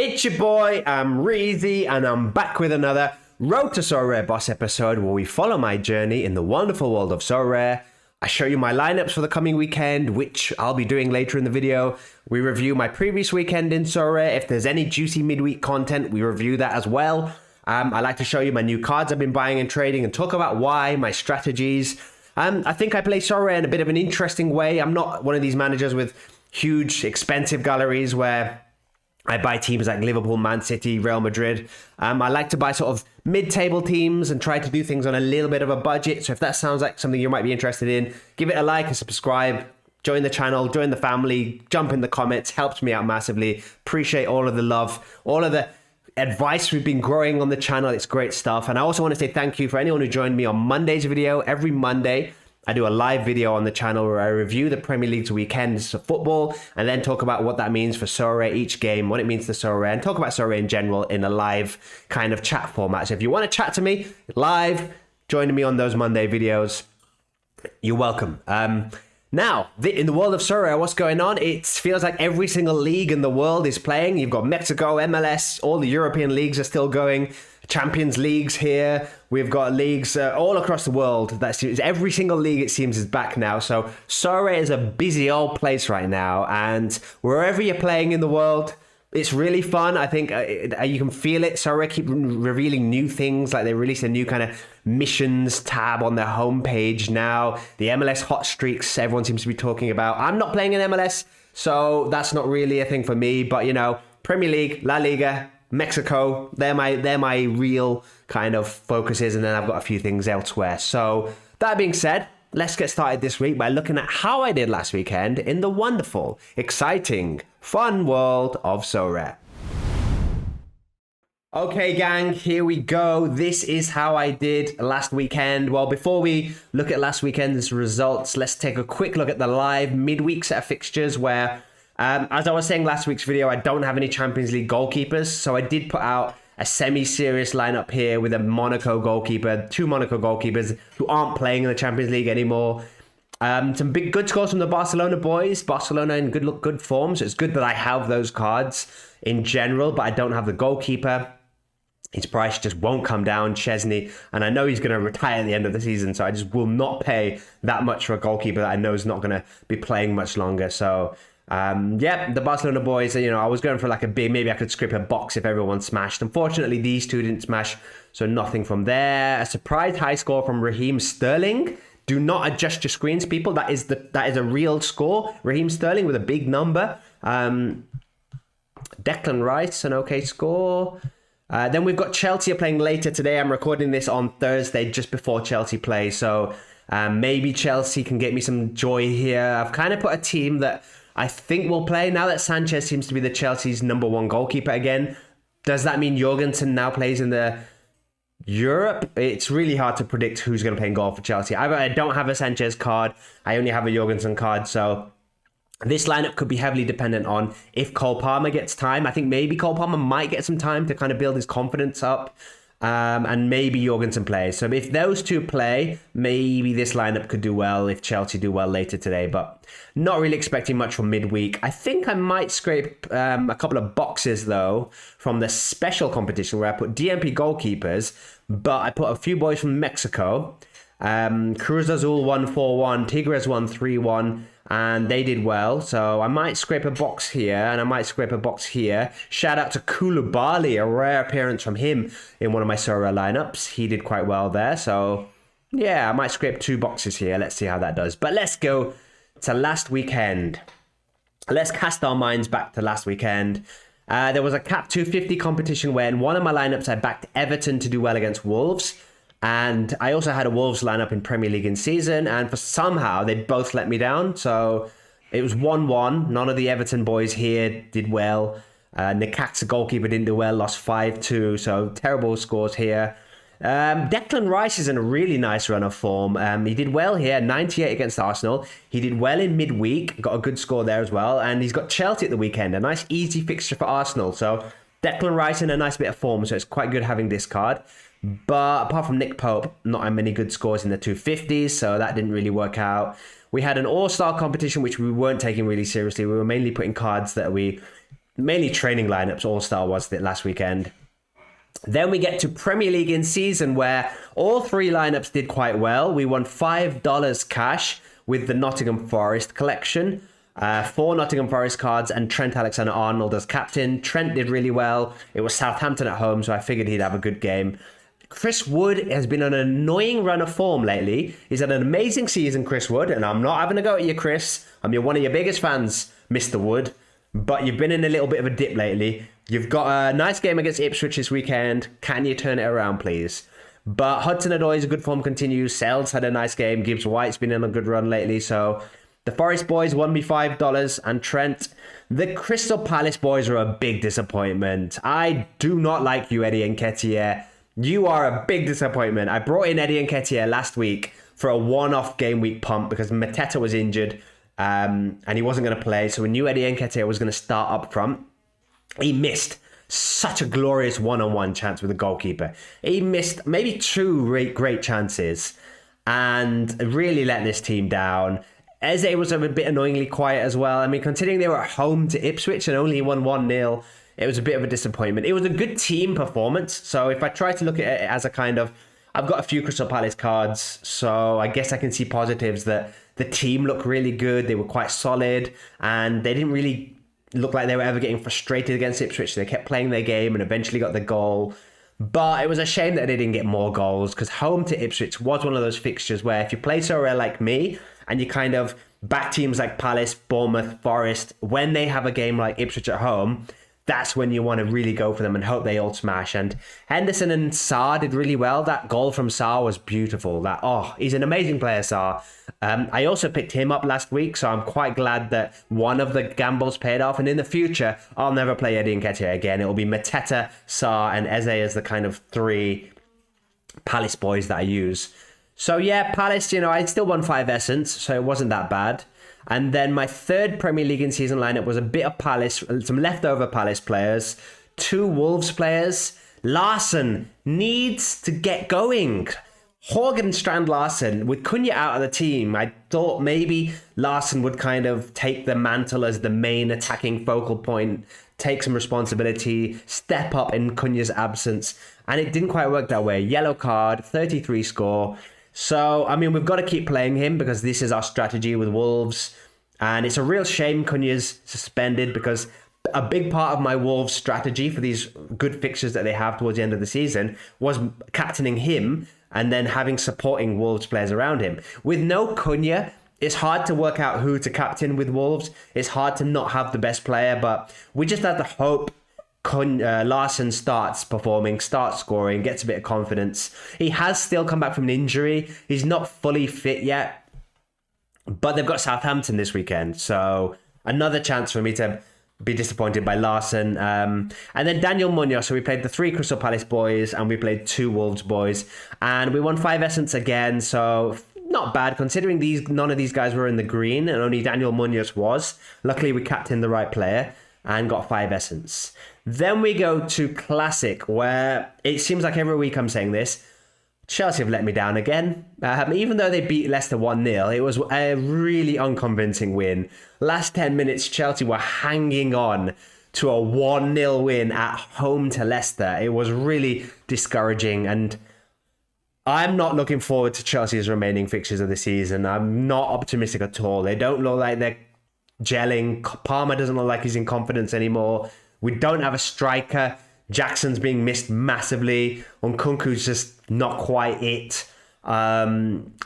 It's your boy, Amreezy, and I'm back with another Road to Sorare Boss episode where we follow my journey in the wonderful world of Sorare. I show you my lineups for the coming weekend, which I'll be doing later in the video. We review my previous weekend in Sorare. If there's any juicy midweek content, we review that as well. I like to show you my new cards I've been buying and trading and talk about why, my strategies. I think I play Sorare in a bit of an interesting way. I'm not one of these managers with huge, expensive galleries where I buy teams like Liverpool, Man City, Real Madrid. I like to buy sort of mid-table teams and try to do things on a little bit of a budget. So if that sounds like something you might be interested in, give it a like and subscribe. Join the channel, join the family, jump in the comments. Helps me out massively. Appreciate all of the love, all of the advice we've been growing on the channel. It's great stuff. And I also want to say thank you for anyone who joined me on Monday's video. Every Monday, I do a live video on the channel where I review the Premier League's weekends of football and then talk about what that means for Sorare, each game, what it means to Sorare, and talk about Sorare in general in a live kind of chat format. So if you want to chat to me live, join me on those Monday videos. You're welcome. Now, in the world of Sorare, what's going on? It feels like every single league in the world is playing. You've got Mexico, MLS, all the European leagues are still going. Champions Leagues here. We've got leagues all across the world. Every single league, it seems, is back now. So Sorare is a busy old place right now. And wherever you're playing in the world, it's really fun. I think you can feel it. Sorare keep revealing new things. Like they released a new kind of missions tab on their homepage now. The MLS hot streaks everyone seems to be talking about. I'm not playing in MLS, so that's not really a thing for me. But, you know, Premier League, La Liga, Mexico, they're my real kind of focuses, and then I've got a few things elsewhere. So that being said, let's get started this week by looking at how I did last weekend in the wonderful, exciting, fun world of Sorare. Okay, gang, here we go. This is how I did last weekend. Well, before we look at last weekend's results, let's take a quick look at the live midweek set of fixtures where, as I was saying last week's video, I don't have any Champions League goalkeepers. So I did put out a semi-serious lineup here with a Monaco goalkeeper, two Monaco goalkeepers who aren't playing in the Champions League anymore. Some big good scores from the Barcelona boys. Barcelona in good form. So it's good that I have those cards in general, but I don't have the goalkeeper. His price just won't come down, Chesney, and I know he's going to retire at the end of the season, so I just will not pay that much for a goalkeeper that I know is not going to be playing much longer. So, yeah, the Barcelona boys, you know, I was going for like a big, maybe I could scrape a box if everyone smashed. Unfortunately, these two didn't smash, so nothing from there. A surprise high score from Raheem Sterling. Do not adjust your screens, people. That is a real score. Raheem Sterling with a big number. Declan Rice, an okay score. Then we've got Chelsea playing later today. I'm recording this on Thursday just before Chelsea play. So maybe Chelsea can get me some joy here. I've kind of put a team that I think will play now that Sanchez seems to be the Chelsea's #1 goalkeeper again. Does that mean Jorgensen now plays in the Europe? It's really hard to predict who's going to play in goal for Chelsea. I don't have a Sanchez card. I only have a Jorgensen card. So this lineup could be heavily dependent on if Cole Palmer gets time. I think maybe Cole Palmer might get some time to kind of build his confidence up. And maybe Jorgensen plays. So if those two play, maybe this lineup could do well if Chelsea do well later today. But not really expecting much from midweek. I think I might scrape a couple of boxes, though, from the special competition where I put DMP goalkeepers. But I put a few boys from Mexico. Cruz Azul 1-4-1, Tigres 1-3-1, and they did well. So I might scrape a box here, and I might scrape a box here. Shout out to Koulibaly, a rare appearance from him in one of my Sorare lineups. He did quite well there. So yeah, I might scrape two boxes here. Let's see how that does. But let's go to last weekend. Let's cast our minds back to last weekend. There was a Cap 250 competition where in one of my lineups I backed Everton to do well against Wolves. And I also had a Wolves lineup in Premier League in season, and for somehow they both let me down. So it was 1-1. None of the Everton boys here did well. Nikak's goalkeeper didn't do well, lost 5-2. So terrible scores here. Declan Rice is in a really nice run of form. He did well here, 98 against Arsenal. He did well in midweek, got a good score there as well. And he's got Chelsea at the weekend, a nice easy fixture for Arsenal. So Declan Rice in a nice bit of form, so it's quite good having this card. But apart from Nick Pope, not many good scores in the 250s, so that didn't really work out. We had an all-star competition, which we weren't taking really seriously. We were mainly putting cards that we mainly training lineups. All-Star was it last weekend. Then we get to Premier League in season, where all three lineups did quite well. We won $5 cash with the Nottingham Forest collection. 4 Nottingham Forest cards and Trent Alexander-Arnold as captain. Trent did really well. It was Southampton at home, so I figured he'd have a good game. Chris Wood has been on an annoying run of form lately. He's had an amazing season, Chris Wood, and I'm not having a go at you, Chris. I'm one of your biggest fans, Mr. Wood, but you've been in a little bit of a dip lately. You've got a nice game against Ipswich this weekend. Can you turn it around, please? But Hudson-Odoi's good form continues. Sells had a nice game. Gibbs White's been in a good run lately, so the Forest boys won me $5, and Trent. The Crystal Palace boys are a big disappointment. I do not like you, Eddie Nketiah. You are a big disappointment. I brought in Eddie Nketiah last week for a one-off game week pump because Mateta was injured and he wasn't going to play. So we knew Eddie Nketiah was going to start up front. He missed such a glorious one-on-one chance with the goalkeeper. He missed maybe 2 great chances and really let this team down. Eze was a bit annoyingly quiet as well. I mean, considering they were at home to Ipswich and only won 1-0, it was a bit of a disappointment. It was a good team performance. So if I try to look at it as a kind of, I've got a few Crystal Palace cards, so I guess I can see positives that the team looked really good. They were quite solid and they didn't really look like they were ever getting frustrated against Ipswich. They kept playing their game and eventually got the goal. But it was a shame that they didn't get more goals because home to Ipswich was one of those fixtures where if you play Sorare like me and you kind of back teams like Palace, Bournemouth, Forest, when they have a game like Ipswich at home, that's when you want to really go for them and hope they all smash. And Henderson and Sarr did really well. That goal from Sarr was beautiful. He's an amazing player, Sarr. I also picked him up last week, so I'm quite glad that one of the gambles paid off. And in the future, I'll never play Eddie Nketiah again. It will be Mateta, Sarr, and Eze as the kind of 3 Palace boys that I use. So yeah, Palace, I still won 5 Essence, so it wasn't that bad. And then my third Premier League in season lineup was a bit of Palace, some leftover Palace players, 2 Wolves players. Larson needs to get going. Horgan Strand Larson, with Cunha out of the team, I thought maybe Larson would kind of take the mantle as the main attacking focal point, take some responsibility, step up in Cunha's absence. And it didn't quite work that way. Yellow card, 33 score. So, I mean, we've got to keep playing him because this is our strategy with Wolves. And it's a real shame Cunha's suspended because a big part of my Wolves strategy for these good fixtures that they have towards the end of the season was captaining him and then having supporting Wolves players around him. With no Cunha, it's hard to work out who to captain with Wolves. It's hard to not have the best player, but we just have to hope Larson starts performing, starts scoring, gets a bit of confidence. He has still come back from an injury. He's not fully fit yet, but they've got Southampton this weekend. So another chance for me to be disappointed by Larson. And then Daniel Munoz. So we played the 3 Crystal Palace boys and we played 2 Wolves boys. And we won 5 Essence again. So not bad considering none of these guys were in the green and only Daniel Munoz was. Luckily we captained the right player and got 5 Essence. Then we go to Classic, where it seems like every week I'm saying this. Chelsea have let me down again. Even though they beat Leicester 1-0, it was a really unconvincing win. Last 10 minutes, Chelsea were hanging on to a 1-0 win at home to Leicester. It was really discouraging, and I'm not looking forward to Chelsea's remaining fixtures of the season. I'm not optimistic at all. They don't look like they're gelling. Palmer doesn't look like he's in confidence anymore. We don't have a striker. Jackson's being missed massively. Nkunku's just not quite it.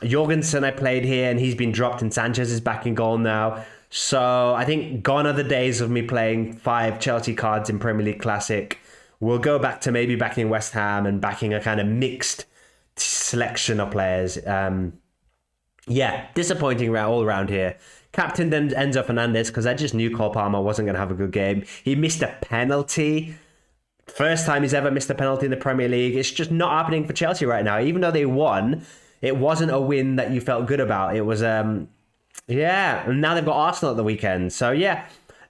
Jorgensen I played here and he's been dropped and Sanchez is back in goal now. So I think gone are the days of me playing 5 Chelsea cards in Premier League Classic. We'll go back to maybe backing West Ham and backing a kind of mixed selection of players. Disappointing all around here. Captain then Enzo Fernandez because I just knew Cole Palmer wasn't going to have a good game. He missed a penalty. First time he's ever missed a penalty in the Premier League. It's just not happening for Chelsea right now. Even though they won, it wasn't a win that you felt good about. It was, and now they've got Arsenal at the weekend. So,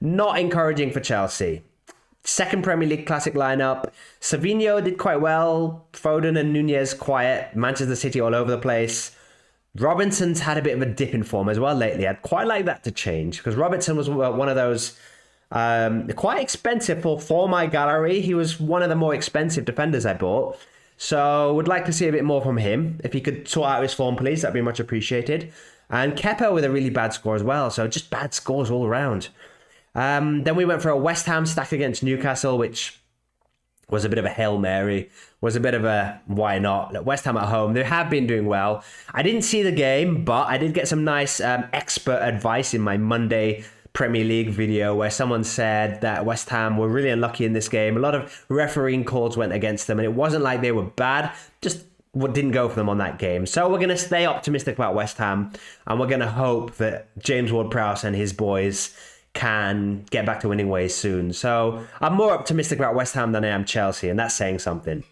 not encouraging for Chelsea. Second Premier League Classic lineup. Savinho did quite well. Foden and Nunez quiet. Manchester City all over the place. Robinson's had a bit of a dip in form as well lately. I'd quite like that to change because Robertson was one of those Quite expensive for my gallery. He was one of the more expensive defenders I bought. So would like to see a bit more from him. If he could sort out his form, please, that'd be much appreciated. And Kepa with a really bad score as well. So just bad scores all around. Then we went for a West Ham stack against Newcastle, which was a bit of a Hail Mary, was a bit of a why not. West Ham at home, they have been doing well. I didn't see the game, but I did get some nice expert advice in my Monday Premier League video where someone said that West Ham were really unlucky in this game. A lot of refereeing calls went against them, and it wasn't like they were bad, just what didn't go for them on that game. So we're going to stay optimistic about West Ham, and we're going to hope that James Ward-Prowse and his boys can get back to winning ways soon. So I'm more optimistic about West Ham than I am Chelsea, and that's saying something.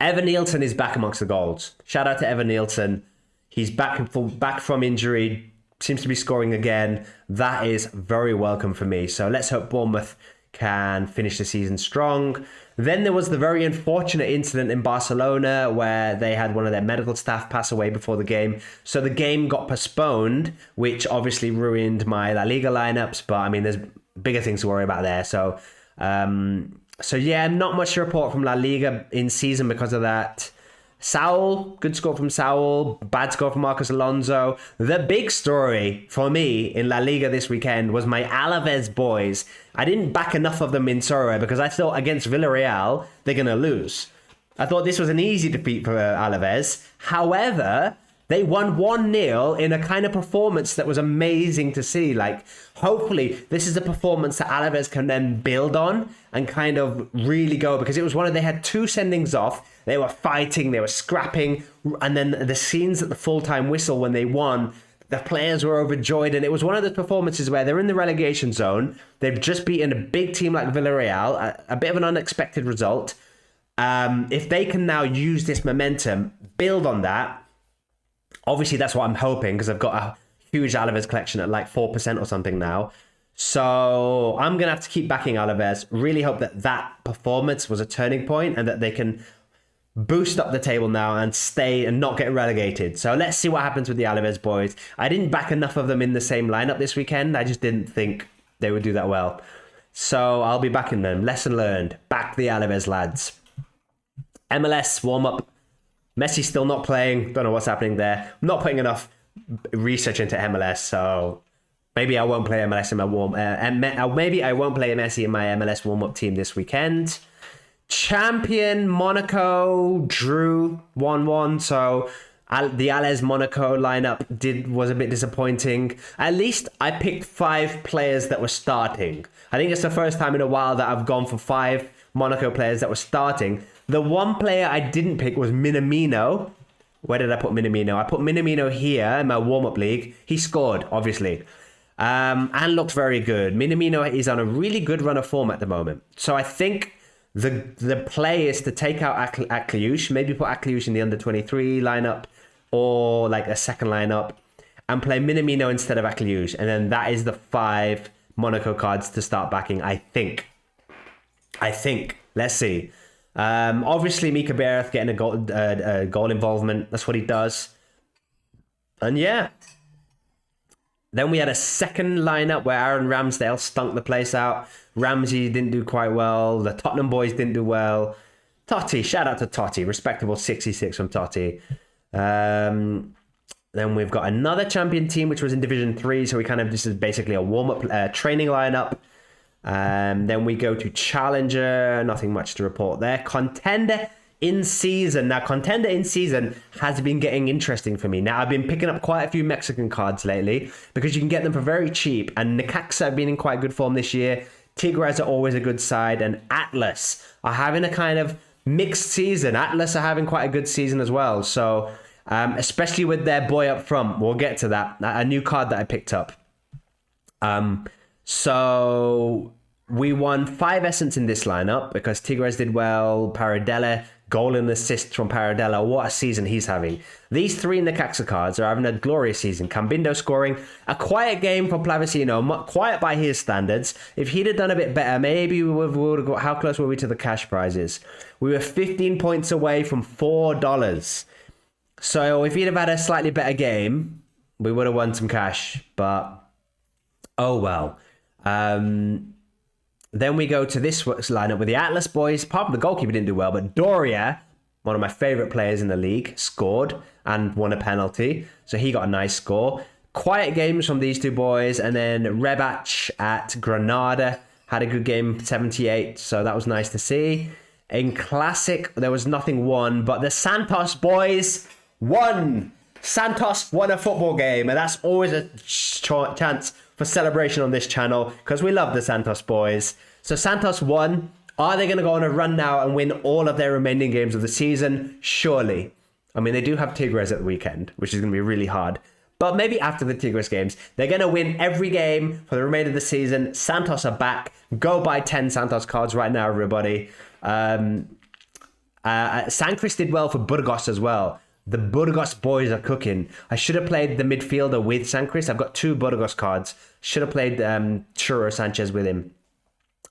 Evan Nielsen is back amongst the goals. Shout out to Evan Nielsen. He's back from injury, seems to be scoring again. That is very welcome for me. So let's hope Bournemouth can finish the season strong. Then there was the very unfortunate incident in Barcelona where they had one of their medical staff pass away before the game. So the game got postponed, which obviously ruined my La Liga lineups. But I mean, there's bigger things to worry about there. So yeah, not much to report from La Liga in season because of that. Saul, good score from Saul, bad score from Marcos Alonso. The big story for me in La Liga this weekend was my Alaves boys. I didn't back enough of them in Sorare because I thought against Villarreal, they're going to lose. I thought this was an easy defeat for Alaves. However, they won 1-0 in a kind of performance that was amazing to see. Like, hopefully, this is a performance that Alaves can then build on and kind of really go, because it was they had 2 sendings off. They were fighting, they were scrapping, and then the scenes at the full-time whistle when they won, the players were overjoyed, and it was one of those performances where they're in the relegation zone. They've just beaten a big team like Villarreal, a bit of an unexpected result. If they can now use this momentum, build on that, obviously that's what I'm hoping, because I've got a huge Alaves collection at like 4% or something now. So I'm going to have to keep backing Alaves. Really hope that performance was a turning point and that they can boost up the table now and stay and not get relegated. So let's see what happens with the Alaves boys. I didn't back enough of them in the same lineup this weekend. I just didn't think they would do that well. So I'll be backing them. Lesson learned. Back the Alaves lads. MLS warm-up. Messi's still not playing. Don't know what's happening there. I'm not putting enough research into MLS, so maybe I won't play MLS in my maybe I won't play Messi in my MLS warm-up team this weekend. Champion Monaco drew 1-1, so the Ales Monaco lineup was a bit disappointing. At least I picked 5 players that were starting. I think it's the first time in a while that I've gone for 5 Monaco players that were starting. The one player I didn't pick was Minamino. Where did I put Minamino? I put Minamino here in my warm-up league. He scored, obviously, and looked very good. Minamino is on a really good run of form at the moment. So I think the play is to take out Akliouche, maybe put Akliouche in the under-23 lineup or like a second lineup and play Minamino instead of Akliouche. And then that is the 5 Monaco cards to start backing, I think. Let's see. Obviously, Mika Bereth getting a goal involvement. That's what he does. And yeah. Then we had a second lineup where Aaron Ramsdale stunk the place out. Ramsey didn't do quite well. The Tottenham boys didn't do well. Totti, shout out to Totti. Respectable 66 from Totti. Then we've got another champion team, which was in Division 3. So this is basically a warm-up training lineup. Then we go to Challenger. Nothing much to report there. Contender in season. Now, Contender in season has been getting interesting for me. Now, I've been picking up quite a few Mexican cards lately because you can get them for very cheap. And Necaxa have been in quite good form this year. Tigres are always a good side. And Atlas are having a kind of mixed season. Atlas are having quite a good season as well. So, especially with their boy up front. We'll get to that. A new card that I picked up. So we won 5 Essence in this lineup because Tigres did well. Paradella, goal and assist from Paradella. What a season he's having. These 3 Necaxa cards are having a glorious season. Cambindo scoring. A quiet game for Plavecino. Quiet by his standards. If he'd have done a bit better, maybe we would have got... How close were we to the cash prizes? We were 15 points away from $4. So if he'd have had a slightly better game, we would have won some cash. But, oh well. Then we go to this lineup with the Atlas boys. Apart from the goalkeeper didn't do well, but Doria, one of my favorite players in the league, scored and won a penalty. So he got a nice score. Quiet games from these two boys. And then Rebac at Granada had a good game, 78. So that was nice to see. In Classic, there was nothing won, but the Santos boys won. Santos won a football game, and that's always a chance for celebration on this channel because we love the Santos boys. So Santos won. Are they going to go on a run now and win all of their remaining games of the season? Surely. I mean, they do have Tigres at the weekend, which is going to be really hard. But maybe after the Tigres games, they're going to win every game for the remainder of the season. Santos are back. Go buy 10 Santos cards right now, everybody. Sancris did well for Burgos as well. The Burgos boys are cooking. I should have played the midfielder with Sancris. I've got 2 Burgos cards. Should have played Churro Sanchez with him,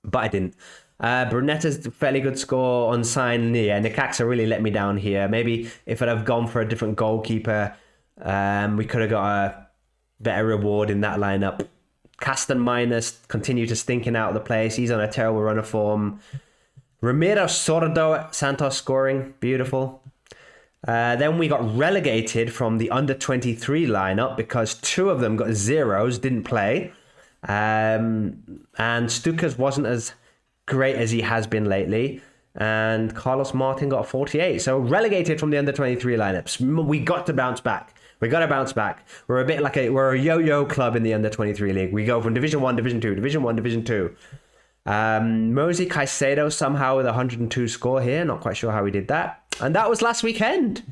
but I didn't. Brunetta's fairly good score on sign. Yeah, Necaxa really let me down here. Maybe if I'd have gone for a different goalkeeper, we could have got a better reward in that lineup. Castan Minus continue to stinking out of the place. He's on a terrible run of form. Ramiro Sordo at Santos scoring. Beautiful. Then we got relegated from the under-23 lineup because 2 of them got 0s, didn't play. And Stukas wasn't as great as he has been lately. And Carlos Martin got a 48. So relegated from the under-23 lineups. We got to bounce back. We got to bounce back. We're a bit like we're a yo-yo club in the under-23 league. We go from Division 1, Division 2, Division 1, Division 2. Mosi Caicedo somehow with a 102 score here. Not quite sure how he did that. And that was last weekend.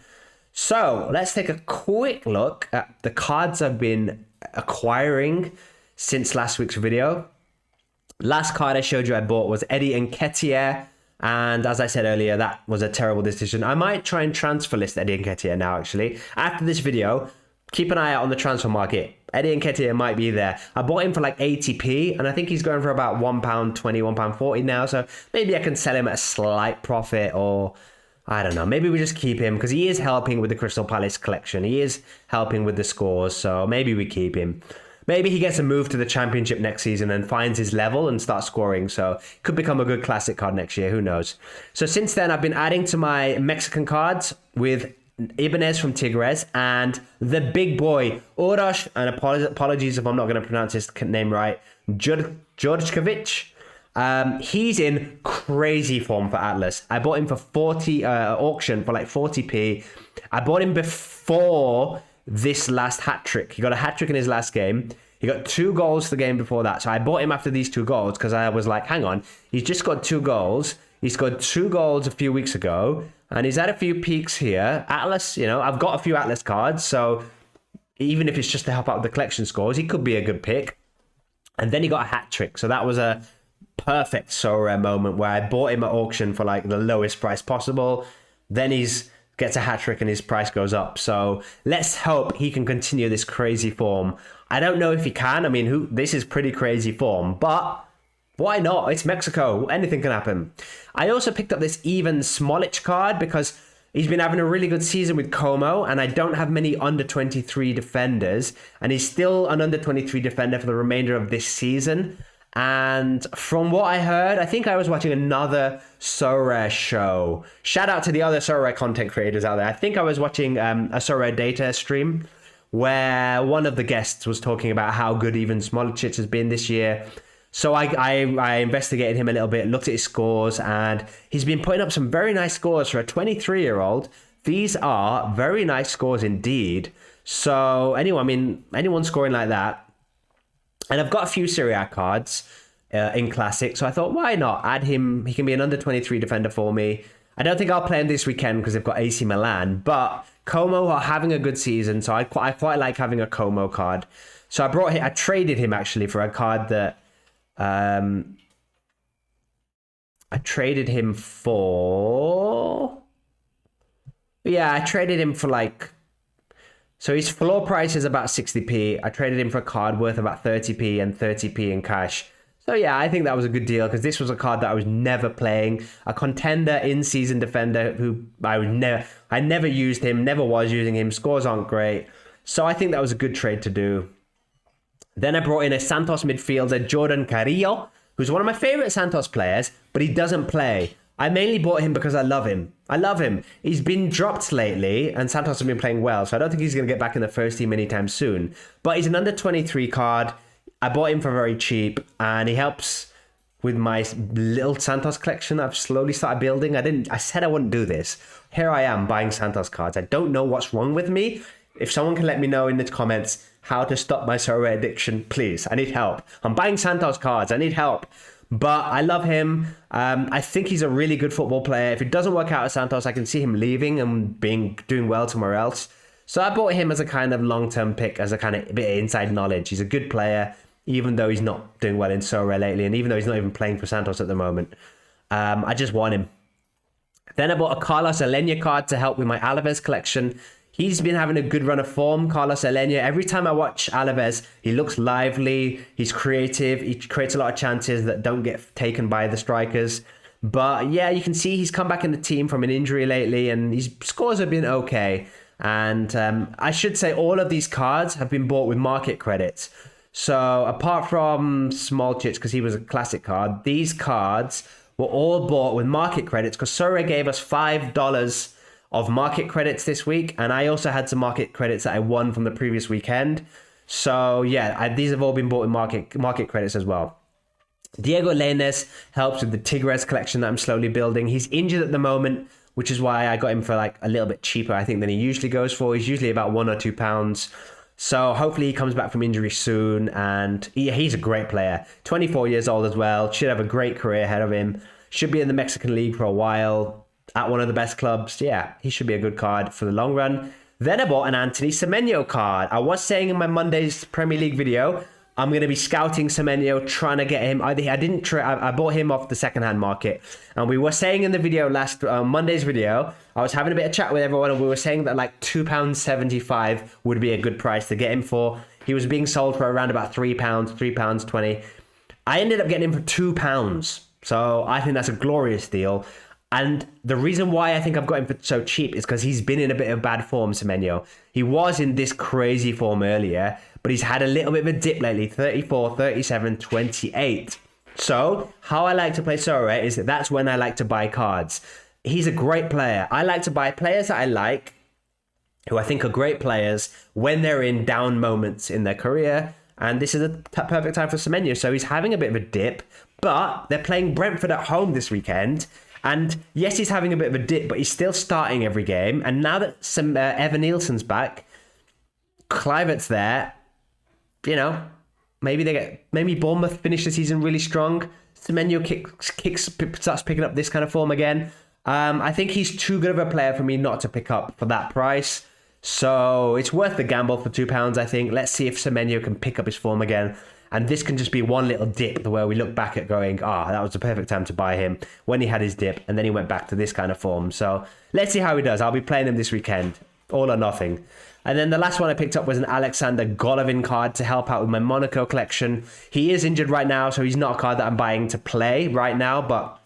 So let's take a quick look at the cards I've been acquiring since last week's video. Last card I showed you I bought was Eddie Nketiah. And as I said earlier, that was a terrible decision. I might try and transfer list Eddie Nketiah now, actually. After this video, keep an eye out on the transfer market. Eddie Nketiah might be there. I bought him for like 80p, and I think he's going for about £1.20, £1.40 now. So maybe I can sell him at a slight profit, or I don't know. Maybe we just keep him because he is helping with the Crystal Palace collection. He is helping with the scores, so maybe we keep him. Maybe he gets a move to the Championship next season and finds his level and starts scoring. So could become a good classic card next year. Who knows? So since then, I've been adding to my Mexican cards with Ibanez from Tigres and the big boy, Uroš, and apologies if I'm not going to pronounce his name right, Djordjevic. He's in crazy form for Atlas. I bought him for 40 auction for like 40p. I bought him before this last hat trick. He got a hat trick in his last game. He got 2 goals the game before that. So I bought him after these 2 goals because I was like, hang on, he's just got 2 goals. He scored 2 goals a few weeks ago, and he's had a few peaks here. Atlas, you know, I've got a few Atlas cards, so even if it's just to help out with the collection scores, he could be a good pick. And then he got a hat trick, so that was a perfect Sorare moment where I bought him at auction for like the lowest price possible. Then he's gets a hat trick and his price goes up. So let's hope he can continue this crazy form. I don't know if he can. I mean, this is pretty crazy form, but why not? It's Mexico. Anything can happen. I also picked up this Ivan Smolich card because he's been having a really good season with Como, and I don't have many under-23 defenders, and he's still an under-23 defender for the remainder of this season. And from what I heard, I think I was watching another Sorare show. Shout out to the other Sorare content creators out there. I think I was watching a Sorare data stream where one of the guests was talking about how good Ivan Smolich has been this year. So I investigated him a little bit, looked at his scores, and he's been putting up some very nice scores for a 23-year-old. These are very nice scores indeed. So anyone scoring like that. And I've got a few Serie A cards in Classic, so I thought, why not add him? He can be an under-23 defender for me. I don't think I'll play him this weekend because they've got AC Milan, but Como are having a good season, so I quite like having a Como card. So I traded him actually for a card that I traded him for. Yeah, I traded him for like. So his floor price is about 60p. I traded him for a card worth about 30p and 30p in cash. So yeah, I think that was a good deal because this was a card that I was never playing. A contender in-season defender who I never used him, never was using him. Scores aren't great. So I think that was a good trade to do. Then I brought in a Santos midfielder, Jordan Carrillo, who's one of my favorite Santos players, but he doesn't play. I mainly bought him because I love him. I love him. He's been dropped lately, and Santos have been playing well, so I don't think he's going to get back in the first team anytime soon. But he's an under 23 card. I bought him for very cheap, and he helps with my little Santos collection I've slowly started building. I said I wouldn't do this. Here I am buying Santos cards. I don't know what's wrong with me. If someone can let me know in the comments how to stop my Sorare addiction, please. I need help. I'm buying Santos cards. I need help. But I love him. I think he's a really good football player. If it doesn't work out at Santos, I can see him leaving and doing well somewhere else. So I bought him as a kind of long-term pick, as a kind of bit of inside knowledge. He's a good player, even though he's not doing well in Sorare lately, and even though he's not even playing for Santos at the moment. I just want him. Then I bought a Carlos Alenia card to help with my Alaves collection. He's been having a good run of form, Carlos Alenia. Every time I watch Alaves, he looks lively, he's creative, he creates a lot of chances that don't get taken by the strikers. But yeah, you can see he's come back in the team from an injury lately, and his scores have been okay. And I should say all of these cards have been bought with market credits. So apart from Smolcic, because he was a classic card, these cards were all bought with market credits because Sorare gave us $5 of market credits this week, and I also had some market credits that I won from the previous weekend. So yeah, these have all been bought with market credits as well. Diego Lainez helps with the Tigres collection that I'm slowly building. He's injured at the moment, which is why I got him for like a little bit cheaper, I think, than he usually goes for. He's usually about £1 or £2. So hopefully he comes back from injury soon, and he's a great player. 24 years old as well, should have a great career ahead of him. Should be in the Mexican League for a while, at one of the best clubs. Yeah, he should be a good card for the long run. Then I bought an Anthony Semenyo card. I was saying in my Monday's Premier League video, I'm going to be scouting Semenyo, trying to get him. I bought him off the second-hand market. And we were saying in the video Monday's video, I was having a bit of chat with everyone, and we were saying that like £2.75 would be a good price to get him for. He was being sold for around about £3, £3.20. I ended up getting him for £2. So I think that's a glorious deal. And the reason why I think I've got him for so cheap is because he's been in a bit of bad form, Semenyo. He was in this crazy form earlier, but he's had a little bit of a dip lately, 34, 37, 28. So how I like to play Sorare is that's when I like to buy cards. He's a great player. I like to buy players that I like, who I think are great players, when they're in down moments in their career. And this is a perfect time for Semenyo. So he's having a bit of a dip, but they're playing Brentford at home this weekend. And yes, he's having a bit of a dip, but he's still starting every game. And now that Evan Nielsen's back, Kluivert's there, you know, maybe Bournemouth finish the season really strong. Semenyo starts picking up this kind of form again. I think he's too good of a player for me not to pick up for that price. So it's worth the gamble for £2, I think. Let's see if Semenyo can pick up his form again. And this can just be one little dip where we look back at going, that was the perfect time to buy him when he had his dip. And then he went back to this kind of form. So let's see how he does. I'll be playing him this weekend. All or nothing. And then the last one I picked up was an Alexander Golovin card to help out with my Monaco collection. He is injured right now, so he's not a card that I'm buying to play right now. But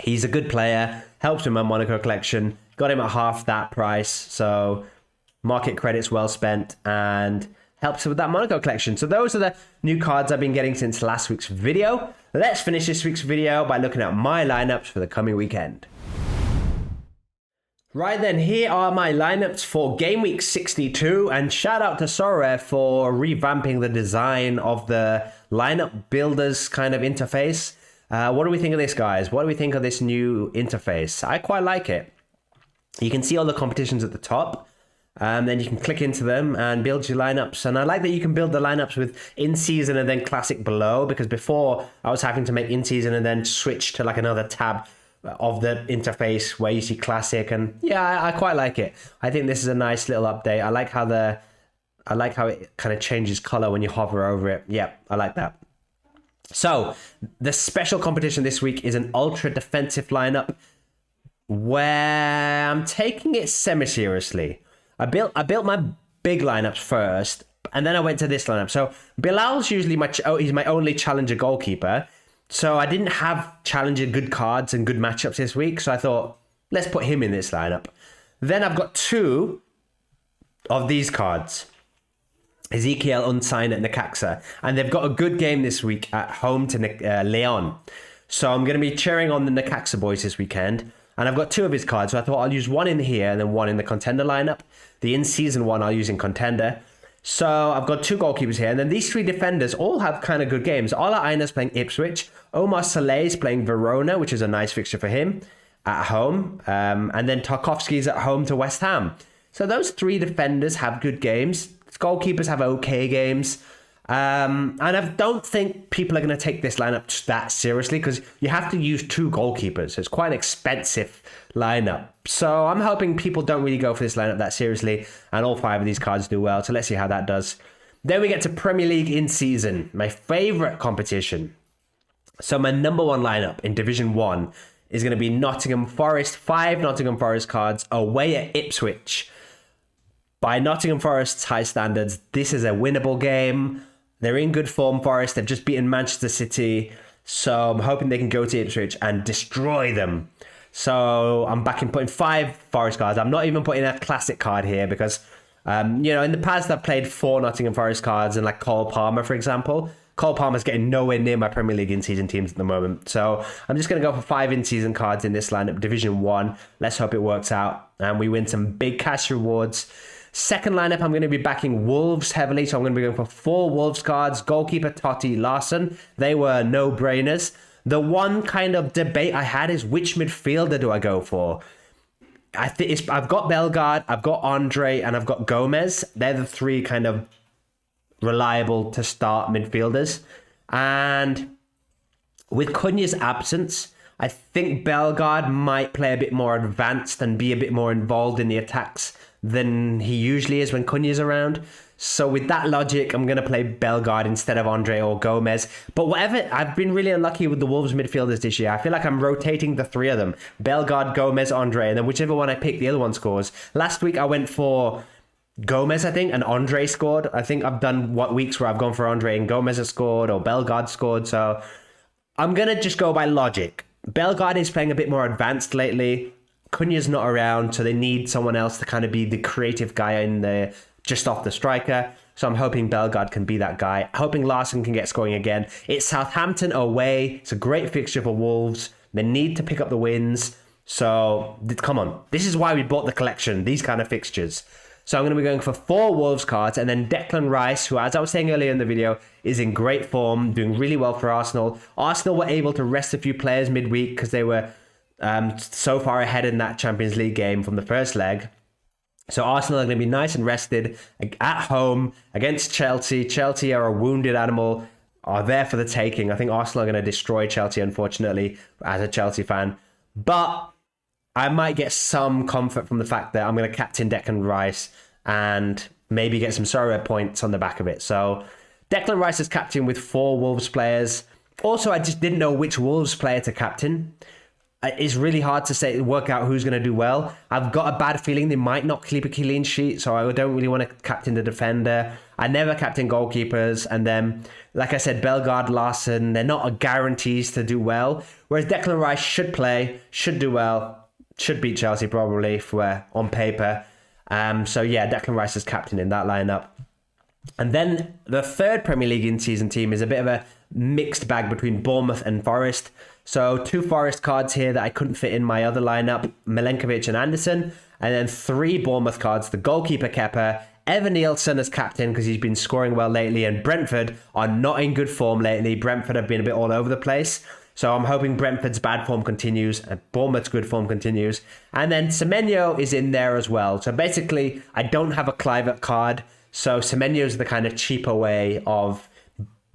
he's a good player. Helps with my Monaco collection. Got him at half that price. So market credits well spent. And helps with that Monaco collection. So those are the new cards I've been getting since last week's video. Let's finish this week's video by looking at my lineups for the coming weekend. Right then, here are my lineups for game week 62, and shout out to Sorare for revamping the design of the lineup builders kind of interface. What do we think of this, guys? What do we think of this new interface? I quite like it. You can see all the competitions at the top. Then you can click into them and build your lineups. And I like that you can build the lineups with in-season and then classic below, because before I was having to make in-season and then switch to like another tab of the interface where you see classic. And yeah, I quite like it. I think this is a nice little update. I like how it kind of changes color when you hover over it. Yeah, I like that. So the special competition this week is an ultra defensive lineup where I'm taking it semi-seriously. I built my big lineups first, and then I went to this lineup. So Bilal's usually he's my only challenger goalkeeper. So I didn't have challenger good cards and good matchups this week. So I thought, let's put him in this lineup. Then I've got two of these cards. Ezekiel unsigned at Necaxa. And they've got a good game this week at home to Leon. So I'm going to be cheering on the Necaxa boys this weekend. And I've got two of his cards, so I thought I'll use one in here and then one in the contender lineup. The in-season one I'll use in contender. So I've got two goalkeepers here. And then these three defenders all have kind of good games. Ola Aina's playing Ipswich. Omar Saleh's playing Verona, which is a nice fixture for him at home. And then Tarkovsky's at home to West Ham. So those three defenders have good games. Goalkeepers have okay games. And I don't think people are going to take this lineup that seriously because you have to use two goalkeepers. It's quite an expensive lineup. So I'm hoping people don't really go for this lineup that seriously and all five of these cards do well. So let's see how that does. Then we get to Premier League in season, my favorite competition. So my number one lineup in Division 1 is going to be Nottingham Forest. 5 Nottingham Forest cards away at Ipswich. By Nottingham Forest's high standards, this is a winnable game. They're in good form, Forest. They've just beaten Manchester City. So I'm hoping they can go to Ipswich and destroy them. So I'm back in putting 5 Forest cards. I'm not even putting a classic card here because, in the past I've played 4 Nottingham Forest cards and like Cole Palmer, for example. Cole Palmer's getting nowhere near my Premier League in-season teams at the moment. So I'm just going to go for 5 in-season cards in this lineup, Division 1. Let's hope it works out and we win some big cash rewards. Second lineup, I'm going to be backing Wolves heavily, so I'm going to be going for 4 Wolves cards. Goalkeeper Totti, Larson. They were no-brainers. The one kind of debate I had is which midfielder do I go for? I've got Bellegarde, I've got Andre, and I've got Gomez. They're the 3 kind of reliable to start midfielders. And with Cunha's absence, I think Bellegarde might play a bit more advanced and be a bit more involved in the attacks than he usually is when Cunha's around. So with that logic, I'm going to play Bellegarde instead of Andre or Gomez. But whatever, I've been really unlucky with the Wolves midfielders this year. I feel like I'm rotating the 3 of them. Bellegarde, Gomez, Andre, and then whichever one I pick, the other one scores. Last week I went for Gomez, I think, and Andre scored. I think I've done weeks where I've gone for Andre and Gomez has scored or Bellegarde scored. So I'm going to just go by logic. Bellegarde is playing a bit more advanced lately. Cunha's not around, so they need someone else to kind of be the creative guy in there, just off the striker. So I'm hoping Bellegarde can be that guy. Hoping Larson can get scoring again. It's Southampton away. It's a great fixture for Wolves. They need to pick up the wins. So come on. This is why we bought the collection, these kind of fixtures. So I'm going to be going for 4 Wolves cards and then Declan Rice, who, as I was saying earlier in the video, is in great form, doing really well for Arsenal. Arsenal were able to rest a few players midweek because they were so far ahead in that Champions League game from the first leg. So Arsenal are going to be nice and rested at home against Chelsea. Chelsea are a wounded animal, are there for the taking. I think Arsenal are going to destroy Chelsea, unfortunately, as a Chelsea fan. But I might get some comfort from the fact that I'm going to captain Declan Rice and maybe get some Sorare points on the back of it. So Declan Rice is captain with 4 Wolves players. Also, I just didn't know which Wolves player to captain. It's really hard to work out who's going to do well. I've got a bad feeling they might not keep a clean sheet, so I don't really want to captain the defender. I never captain goalkeepers. And then, like I said, Bellegarde, Larson, they're not guarantees to do well. Whereas Declan Rice should play, should do well, should beat Chelsea probably if we're on paper. So yeah, Declan Rice is captain in that lineup. And then the third Premier League in-season team is a bit of a mixed bag between Bournemouth and Forest. So 2 Forest cards here that I couldn't fit in my other lineup, Milenkovic and Anderson. And then 3 Bournemouth cards, the goalkeeper Kepa, Evan Nielsen as captain because he's been scoring well lately, and Brentford are not in good form lately. Brentford have been a bit all over the place. So I'm hoping Brentford's bad form continues and Bournemouth's good form continues. And then Semenyo is in there as well. So basically, I don't have a Clivert card. So Semenyo is the kind of cheaper way of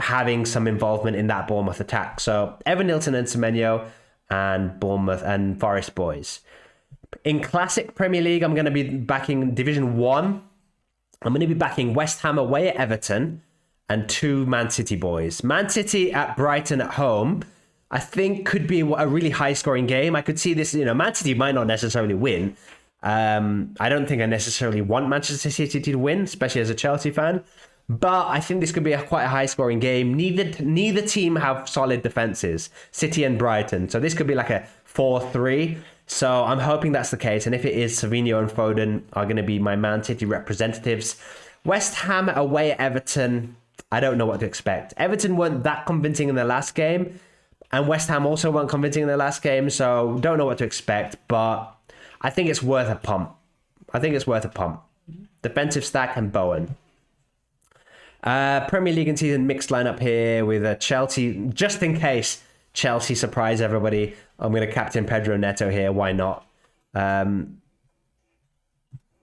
having some involvement in that Bournemouth attack. So Evan Nielsen and Semenyo and Bournemouth and Forest boys. In Classic Premier League, I'm going to be backing Division 1. I'm going to be backing West Ham away at Everton and 2 Man City boys. Man City at Brighton at home, I think could be a really high scoring game. I could see this, Man City might not necessarily win. I don't think I necessarily want Manchester City to win, especially as a Chelsea fan. But I think this could be quite a high-scoring game. Neither team have solid defenses, City and Brighton. So this could be like a 4-3. So I'm hoping that's the case. And if it is, Savinho and Foden are going to be my Man City representatives. West Ham away at Everton. I don't know what to expect. Everton weren't that convincing in their last game, and West Ham also weren't convincing in their last game, so don't know what to expect, but I think it's worth a pump. Defensive stack and Bowen. Premier League and season mixed lineup here with Chelsea. Just in case Chelsea surprise everybody, I'm going to captain Pedro Neto here. Why not?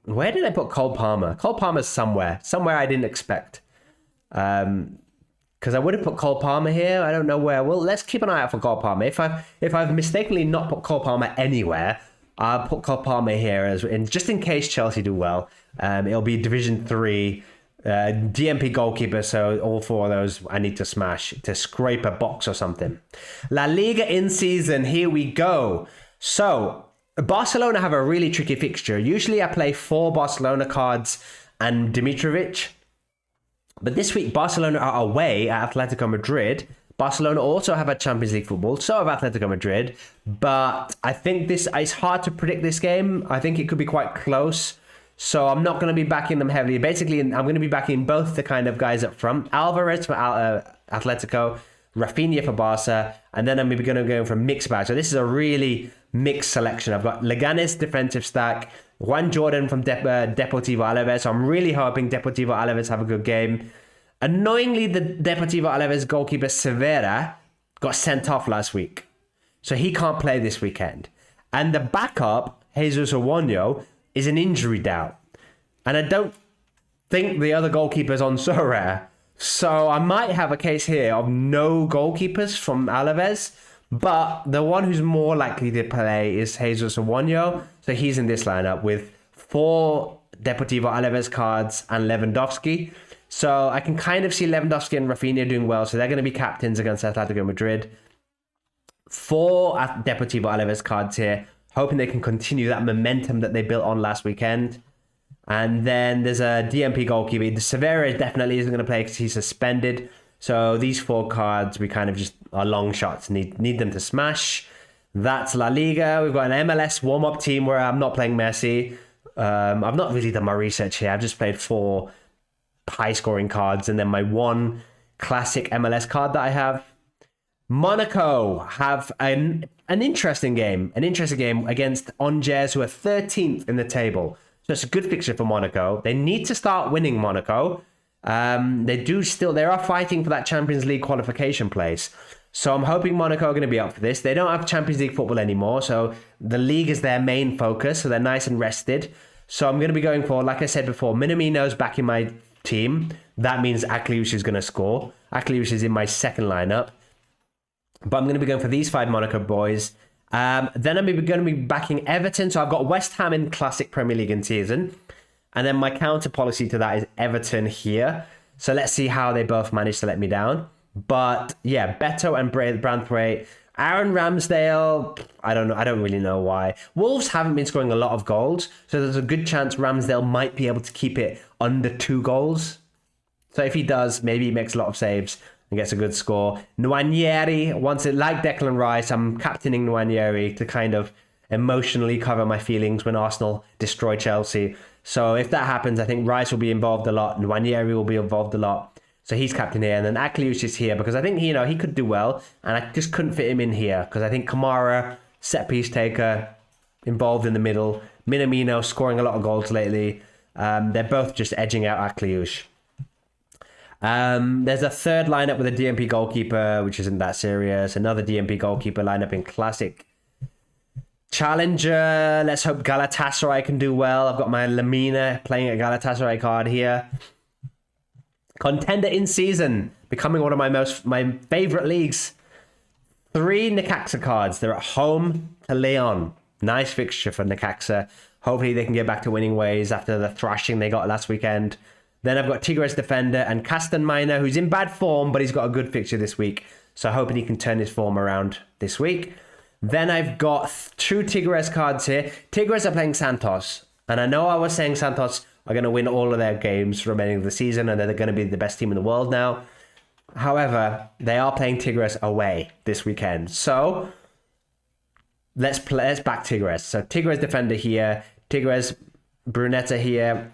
Where did I put Cole Palmer? Cole Palmer's somewhere I didn't expect. Because I would have put Cole Palmer here. I don't know where. Well, let's keep an eye out for Cole Palmer. If I've mistakenly not put Cole Palmer anywhere, I'll put Cole Palmer here just in case Chelsea do well. It'll be Division 3 DMP goalkeeper. So all 4 of those I need to smash to scrape a box or something. La Liga in season. Here we go. So Barcelona have a really tricky fixture. Usually I play 4 Barcelona cards and Dimitrovic. But this week, Barcelona are away at Atletico Madrid. Barcelona also have a Champions League football, so have Atletico Madrid. But I think it's hard to predict this game. I think it could be quite close. So I'm not going to be backing them heavily. Basically, I'm going to be backing both the kind of guys up front. Alvarez for Atletico, Rafinha for Barca, and then I'm maybe going to go for a mixed bag. So this is a really mixed selection. I've got Leganes defensive stack, Juan Jordan from Deportivo Alaves. So I'm really hoping Deportivo Alaves have a good game. Annoyingly, the Deportivo Alaves goalkeeper Severa got sent off last week, so he can't play this weekend. And the backup, Jesus Owanyo, is an injury doubt. And I don't think the other goalkeeper's on Sorare. So I might have a case here of no goalkeepers from Alaves, but the one who's more likely to play is Jesus Owanyo. So he's in this lineup with 4 Deportivo Alaves cards and Lewandowski. So I can kind of see Lewandowski and Rafinha doing well. So they're going to be captains against Atletico Madrid. 4 Deportivo Alaves cards here, hoping they can continue that momentum that they built on last weekend. And then there's a DMP goalkeeper. The Severa definitely isn't going to play because he's suspended. So these 4 cards, we kind of just are long shots. Need them to smash. That's La Liga. We've got an MLS warm-up team where I'm not playing Messi. I've not really done my research here. I've just played 4 high-scoring cards and then my 1 classic MLS card that I have. Monaco have an interesting game. An interesting game against Angers, who are 13th in the table. So it's a good fixture for Monaco. They need to start winning, Monaco. They are fighting for that Champions League qualification place. So I'm hoping Monaco are going to be up for this. They don't have Champions League football anymore, so the league is their main focus, so they're nice and rested. So I'm going to be going for, like I said before, Minamino's back in my team. That means Akliouche is going to score. Akliouche is in my second lineup. But I'm going to be going for these 5 Monaco boys. Then I'm going to be backing Everton. So I've got West Ham in Classic Premier League in season. And then my counter policy to that is Everton here. So let's see how they both manage to let me down. But yeah, Beto and Branthwaite. Aaron Ramsdale, I don't know. I don't really know why. Wolves haven't been scoring a lot of goals. So there's a good chance Ramsdale might be able to keep it under 2 goals. So if he does, maybe he makes a lot of saves and gets a good score. Nwaneri wants it like Declan Rice. I'm captaining Nwaneri to kind of emotionally cover my feelings when Arsenal destroy Chelsea. So if that happens, I think Rice will be involved a lot. Nwaneri will be involved a lot. So he's captain here. And then Akliouche is here because I think, he could do well. And I just couldn't fit him in here because I think Kamara, set piece taker, involved in the middle. Minamino scoring a lot of goals lately. They're both just edging out Akliouche. There's a third lineup with a DMP goalkeeper, which isn't that serious. Another DMP goalkeeper lineup in Classic Challenger. Let's hope Galatasaray can do well. I've got my Lamina playing a Galatasaray card here. Contender in season, becoming one of my favorite leagues. 3 Necaxa cards. They're at home to Leon. Nice fixture for Necaxa. Hopefully they can get back to winning ways after the thrashing they got last weekend. Then I've got Tigres defender and Castan Miner, who's in bad form, but he's got a good fixture this week. So hoping he can turn his form around this week. Then I've got 2 Tigres cards here. Tigres are playing Santos. And I know I was saying Santos are going to win all of their games remaining of the season and they're going to be the best team in the world now. However, they are playing Tigres away this weekend. So let's back Tigres. So Tigres defender here. Tigres Brunetta here.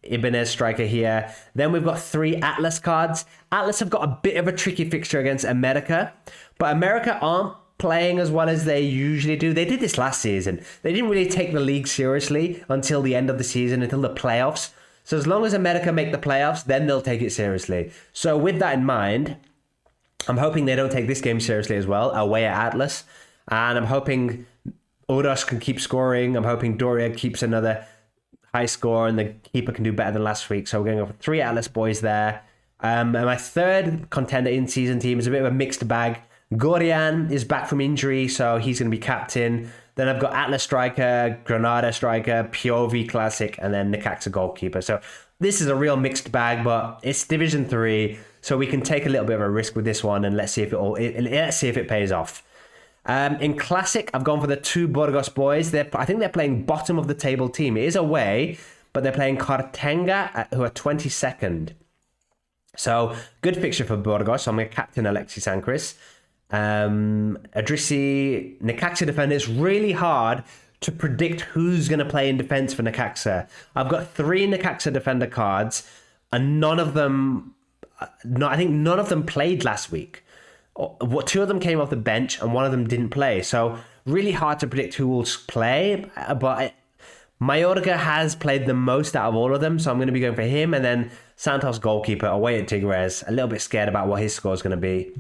Ibanez striker here. Then we've got 3 Atlas cards. Atlas have got a bit of a tricky fixture against America, but America aren't playing as well as they usually do. They did this last season. They didn't really take the league seriously until the end of the season, until the playoffs. So as long as America make the playoffs, then they'll take it seriously. So with that in mind, I'm hoping they don't take this game seriously as well, away at Atlas. And I'm hoping Uros can keep scoring. I'm hoping Doria keeps another high score and the keeper can do better than last week. So we're going to go for 3 Atlas boys there. And my third contender in season team is a bit of a mixed bag. Gorian is back from injury, so he's going to be captain. Then I've got Atlas striker, Granada striker, Piovi classic, and then Necaxa goalkeeper. So this is a real mixed bag, but it's Division 3, so we can take a little bit of a risk with this one, and let's see if it pays off. In Classic, I've gone for the 2 Burgos boys. I think they're playing bottom of the table team. It is away, but they're playing Cartenga, who are 22nd. So good fixture for Burgos. So I'm going to captain Alexis Sancris. Adrissi, Necaxa defender. It's really hard to predict who's going to play in defense for Necaxa. I've got 3 Necaxa defender cards, and I think none of them played last week. 2 of them came off the bench and 1 of them didn't play. So really hard to predict who will play. But Mayorga has played the most out of all of them. So I'm going to be going for him. And then Santos goalkeeper away at Tigres. A little bit scared about what his score is going to be.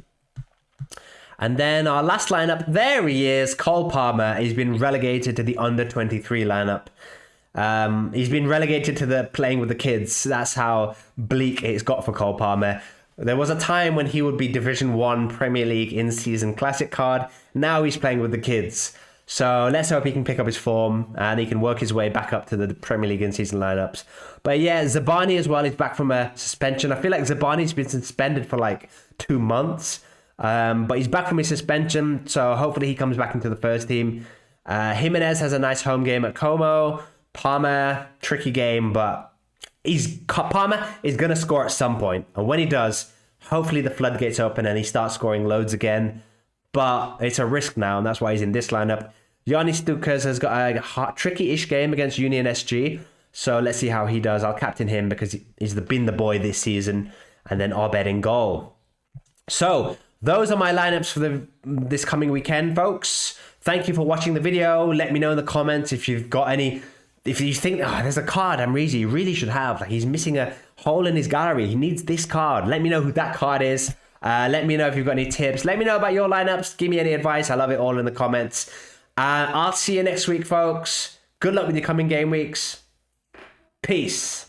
And then our last lineup, there he is, Cole Palmer. He's been relegated to the under-23 lineup. He's been relegated to the playing with the kids. That's how bleak it's got for Cole Palmer. There was a time when he would be Division 1 Premier League in-season classic card. Now he's playing with the kids. So let's hope he can pick up his form and he can work his way back up to the Premier League in-season lineups. But yeah, Zabani as well is back from a suspension. I feel like Zabani's been suspended for like 2 months. But he's back from his suspension, so hopefully he comes back into the first team. Jimenez has a nice home game at Como. Palmer, tricky game, but Palmer is going to score at some point. And when he does, hopefully the floodgates open and he starts scoring loads again. But it's a risk now, and that's why he's in this lineup. Yannis Stukas has got a tricky-ish game against Union SG. So let's see how he does. I'll captain him because he's been the boy this season. And then Abed in goal. So those are my lineups for this coming weekend, folks. Thank you for watching the video. Let me know in the comments if you've got any... If you think, there's a card Amreezy really should have. Like, he's missing a hole in his gallery. He needs this card. Let me know who that card is. Let me know if you've got any tips. Let me know about your lineups. Give me any advice. I love it all in the comments. I'll see you next week, folks. Good luck with your coming game weeks. Peace.